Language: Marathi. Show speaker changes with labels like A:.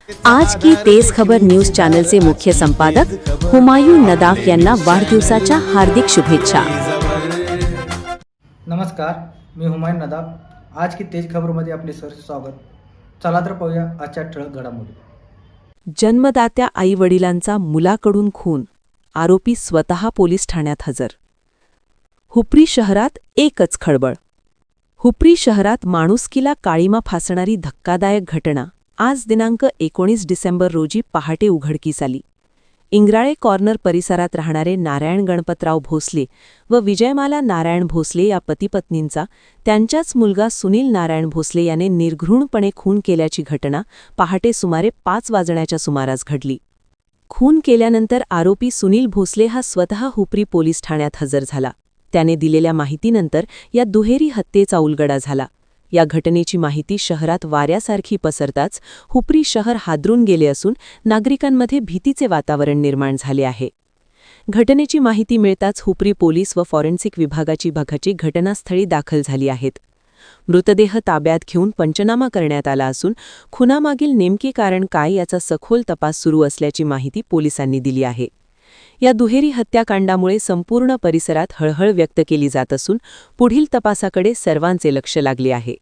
A: आज की तेज खबर न्यूज चॅनलचे मुख्य संपादक हुमायून नदाफ यांना वाढदिवसाच्या हार्दिक शुभेच्छा।
B: नमस्कार, मी हुमायून नदाफ। आज की तेज खबरमध्ये आपले सहर्ष स्वागत। चला तर पाहूया आजच्या ठळक घडामोडी।
A: जन्मदात्या आई-वडिलांचा मुलाकडून खून, आरोपी स्वतः पोलीस ठाण्यात हजर। हुपरी शहरात एकच खळबळ। हुपरी शहरात माणुसकीला काळीमा फासणारी धक्कादायक घटना आज दिनांक 19 डिसेंबर रोजी पहाटे उघडकीस आली। इंग्राळे कॉर्नर परिसरात राहणारे नारायण गणपतराव भोसले व विजयमाला नारायण भोसले या पतीपत्नींचा त्यांच्याच मुलगा सुनील नारायण भोसले याने निर्घृणपणे खून केल्याची घटना पहाटे सुमारे 5 वाजण्याच्या सुमारास घडली। खून केल्यानंतर आरोपी सुनील भोसले हा स्वतः हुपरी पोलीस ठाण्यात हजर झाला। त्याने दिलेल्या माहितीनंतर या दुहेरी हत्येचा उलगडा झाला। या घटनेची माहिती शहरात वाऱ्यासारखी पसरताच हुपरी शहर हादरून गेले असून नागरिकांमध्ये भीतीचे वातावरण निर्माण झाले आहे। घटनेची माहिती मिळताच हुपरी पोलीस व फॉरेन्सिक विभागाची पथके घटनास्थळी दाखल झाली आहेत। मृतदेह ताब्यात घेऊन पंचनामा करण्यात आला असून खुनामागील नेमके कारण काय याचा सखोल तपास सुरू असल्याची माहिती पोलिसांनी दिली आहे। या दुहेरी हत्याकांडामुळे संपूर्ण परिसरात हळहळ व्यक्त केली जात असून पुढील तपासाकडे सर्वांचे लक्ष लागले आहे।